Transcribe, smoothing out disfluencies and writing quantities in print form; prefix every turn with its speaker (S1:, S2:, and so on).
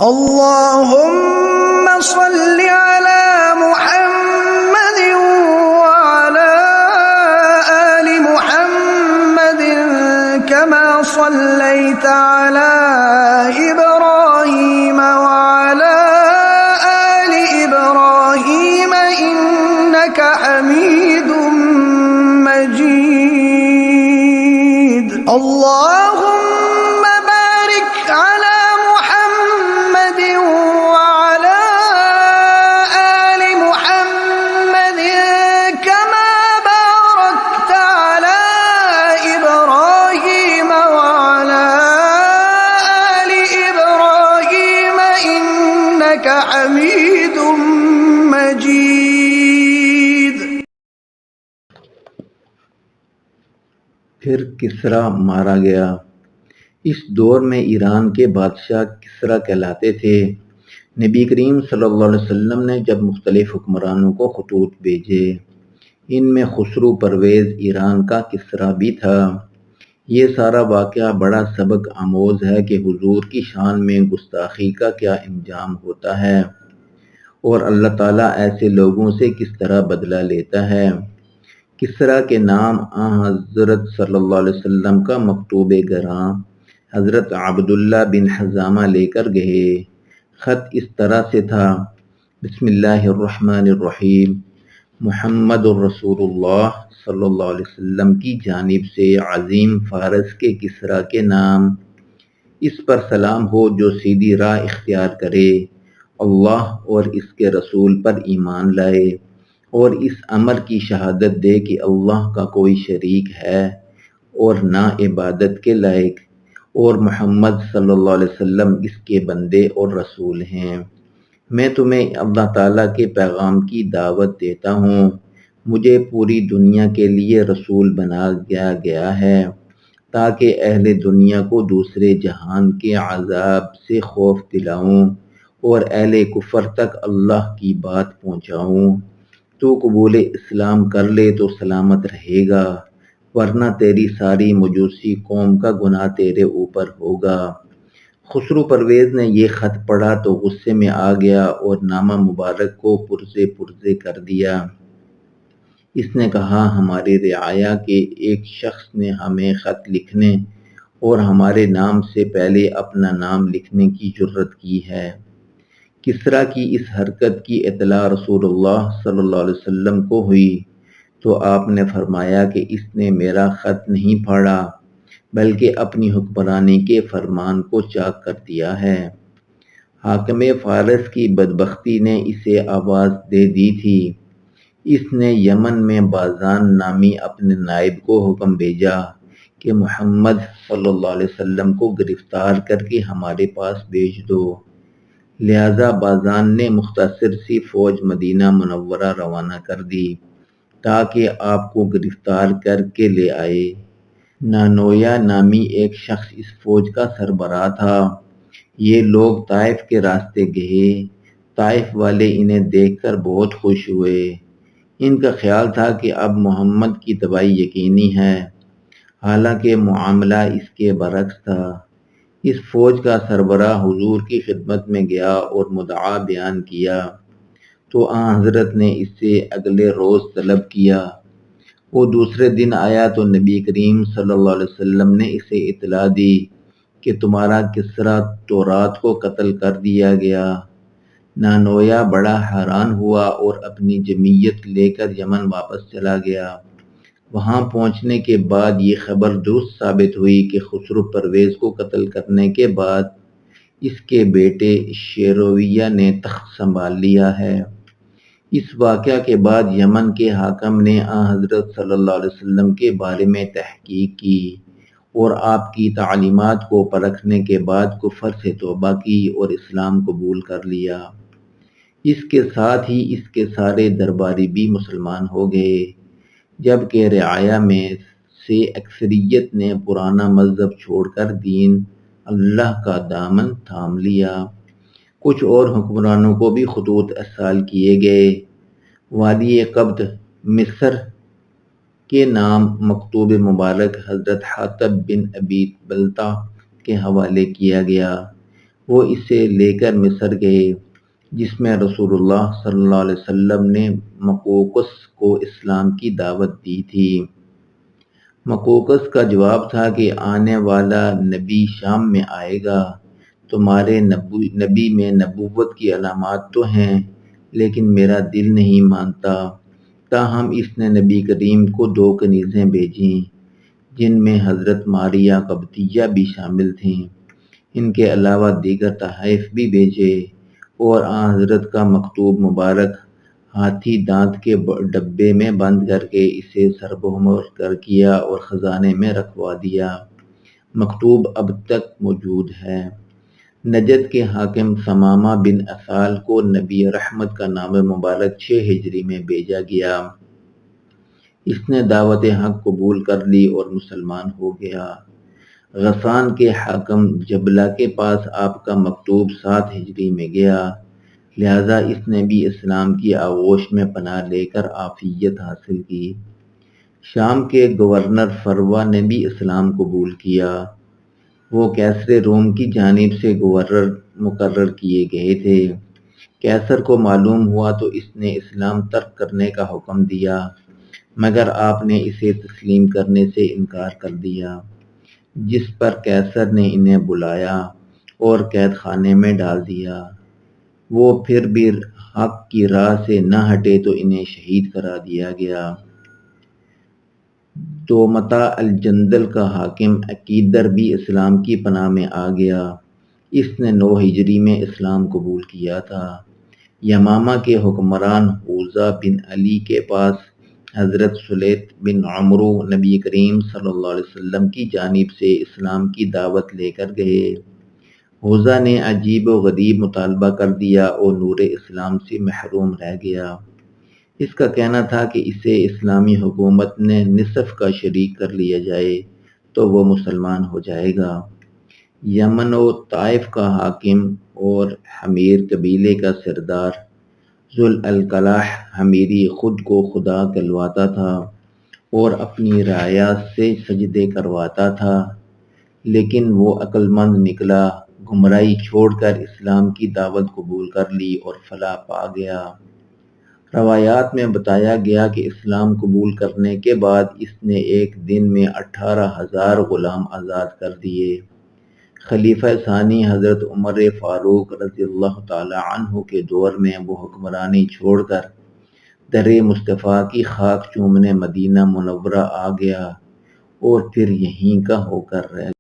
S1: اللهم صل على محمد وعلى آل محمد كما صليت على إبراهيم وعلى آل إبراهيم إنك حميد مجيد. اللهم بارك على محمد وعلى آل محمد كما باركت على إبراهيم وعلى آل إبراهيم إنك حميد مجيد.
S2: پھر کسرا مارا گیا۔ اس دور میں ایران کے بادشاہ کسرا کہلاتے تھے۔ نبی کریم صلی اللہ علیہ وسلم نے جب مختلف حکمرانوں کو خطوط بھیجے، ان میں خسرو پرویز ایران کا کسرا بھی تھا۔ یہ سارا واقعہ بڑا سبق آموز ہے کہ حضور کی شان میں گستاخی کا کیا انجام ہوتا ہے اور اللہ تعالیٰ ایسے لوگوں سے کس طرح بدلہ لیتا ہے۔ کسرا کے نام حضرت صلی اللہ علیہ وسلم کا مکتوب گراں حضرت عبداللہ بن حزامہ لے کر گئے۔ خط اس طرح سے تھا: بسم اللہ الرحمن الرحیم، محمد الرسول اللہ صلی اللہ علیہ وسلم کی جانب سے عظیم فارس کے کسرا کے نام، اس پر سلام ہو جو سیدھی راہ اختیار کرے، اللہ اور اس کے رسول پر ایمان لائے اور اس امر کی شہادت دے کہ اللہ کا کوئی شریک ہے اور نہ عبادت کے لائق، اور محمد صلی اللہ علیہ وسلم اس کے بندے اور رسول ہیں۔ میں تمہیں اللہ تعالیٰ کے پیغام کی دعوت دیتا ہوں۔ مجھے پوری دنیا کے لیے رسول بنایا گیا ہے تاکہ اہل دنیا کو دوسرے جہان کے عذاب سے خوف دلاؤں اور اہل کفر تک اللہ کی بات پہنچاؤں۔ تو قبول اسلام کر لے تو سلامت رہے گا، ورنہ تیری ساری مجوسی قوم کا گناہ تیرے اوپر ہوگا۔ خسرو پرویز نے یہ خط پڑھا تو غصے میں آ گیا اور نامہ مبارک کو پرزے کر دیا۔ اس نے کہا، ہماری رعایا کے ایک شخص نے ہمیں خط لکھنے اور ہمارے نام سے پہلے اپنا نام لکھنے کی جرأت کی ہے۔ کسرا کی اس حرکت کی اطلاع رسول اللہ صلی اللہ علیہ وسلم کو ہوئی تو آپ نے فرمایا کہ اس نے میرا خط نہیں پھاڑا بلکہ اپنی حکمرانی کے فرمان کو چاک کر دیا ہے۔ حاکم فارس کی بدبختی نے اسے آواز دے دی تھی۔ اس نے یمن میں بازان نامی اپنے نائب کو حکم بھیجا کہ محمد صلی اللہ علیہ وسلم کو گرفتار کر کے ہمارے پاس بھیج دو۔ لہذا بازان نے مختصر سی فوج مدینہ منورہ روانہ کر دی تاکہ آپ کو گرفتار کر کے لے آئے۔ نانویا نامی ایک شخص اس فوج کا سربراہ تھا۔ یہ لوگ طائف کے راستے گئے۔ طائف والے انہیں دیکھ کر بہت خوش ہوئے۔ ان کا خیال تھا کہ اب محمد کی تباہی یقینی ہے، حالانکہ معاملہ اس کے برعکس تھا۔ اس فوج کا سربراہ حضور کی خدمت میں گیا اور مدعا بیان کیا تو حضرت نے اس سے اگلے روز طلب کیا۔ وہ دوسرے دن آیا تو نبی کریم صلی اللہ علیہ وسلم نے اسے اطلاع دی کہ تمہارا کسرا تورات کو قتل کر دیا گیا۔ نانویا بڑا حیران ہوا اور اپنی جمعیت لے کر یمن واپس چلا گیا۔ وہاں پہنچنے کے بعد یہ خبر درست ثابت ہوئی کہ خسرو پرویز کو قتل کرنے کے بعد اس کے بیٹے شیرویہ نے تخت سنبھال لیا ہے۔ اس واقعہ کے بعد یمن کے حاکم نے حضرت صلی اللہ علیہ وسلم کے بارے میں تحقیق کی اور آپ کی تعلیمات کو پرکھنے کے بعد کفر سے توبہ کی اور اسلام قبول کر لیا۔ اس کے ساتھ ہی اس کے سارے درباری بھی مسلمان ہو گئے، جبکہ رعایا میں سے اکثریت نے پرانا مذہب چھوڑ کر دین اللہ کا دامن تھام لیا۔ کچھ اور حکمرانوں کو بھی خطوط ارسال کیے گئے۔ والی قبط مصر کے نام مکتوب مبارک حضرت حاتب بن ابی بلتع کے حوالے کیا گیا۔ وہ اسے لے کر مصر گئے، جس میں رسول اللہ صلی اللہ علیہ وسلم نے مقوقس کو اسلام کی دعوت دی تھی۔ مقوقس کا جواب تھا کہ آنے والا نبی شام میں آئے گا، تمہارے نبی میں نبوت کی علامات تو ہیں، لیکن میرا دل نہیں مانتا۔ تاہم اس نے نبی کریم کو 2 کنیزیں بھیجیں، جن میں حضرت ماریہ قبطیہ بھی شامل تھیں۔ ان کے علاوہ دیگر تحائف بھی بھیجے، اور آن حضرت کا مکتوب مبارک ہاتھی دانت کے ڈبے میں بند کر کے اسے سربمہر کر کیا اور خزانے میں رکھوا دیا۔ مکتوب اب تک موجود ہے۔ نجد کے حاکم ثمامہ بن اسال کو نبی رحمت کا نام مبارک 6 ہجری میں بھیجا گیا۔ اس نے دعوت حق قبول کر لی اور مسلمان ہو گیا۔ غسان کے حاکم جبلہ کے پاس آپ کا مکتوب 7 ہجری میں گیا، لہذا اس نے بھی اسلام کی آغوش میں پناہ لے کر عافیت حاصل کی۔ شام کے گورنر فروا نے بھی اسلام قبول کیا۔ وہ کیسر روم کی جانب سے گورنر مقرر کیے گئے تھے۔ کیسر کو معلوم ہوا تو اس نے اسلام ترک کرنے کا حکم دیا، مگر آپ نے اسے تسلیم کرنے سے انکار کر دیا، جس پر کیسر نے انہیں بلایا اور قید خانے میں ڈال دیا۔ وہ پھر بھی حق کی راہ سے نہ ہٹے تو انہیں شہید کرا دیا گیا۔ دومتہ الجندل کا حاکم عقیدر بھی اسلام کی پناہ میں آ گیا۔ اس نے 9 ہجری میں اسلام قبول کیا تھا۔ یمامہ کے حکمران حوزہ بن علی کے پاس حضرت سلیط بن عمرو نبی کریم صلی اللہ علیہ وسلم کی جانب سے اسلام کی دعوت لے کر گئے۔ حوزہ نے عجیب و غریب مطالبہ کر دیا اور نور اسلام سے محروم رہ گیا۔ اس کا کہنا تھا کہ اسے اسلامی حکومت نے نصف کا شریک کر لیا جائے تو وہ مسلمان ہو جائے گا۔ یمن و طائف کا حاکم اور حمیر قبیلے کا سردار ذوالقلاح حمیری خود کو خدا کہلواتا تھا اور اپنی رعایا سے سجدے کرواتا تھا، لیکن وہ عقل مند نکلا، گمراہی چھوڑ کر اسلام کی دعوت قبول کر لی اور فلاح پا گیا۔ روایات میں بتایا گیا کہ اسلام قبول کرنے کے بعد اس نے ایک دن میں 18,000 غلام آزاد کر دیے۔ خلیفہ ثانی حضرت عمر فاروق رضی اللہ تعالی عنہ کے دور میں وہ حکمرانی چھوڑ کر در مصطفیٰ کی خاک چومنے مدینہ منورہ آ گیا اور پھر یہیں کا ہو کر رہ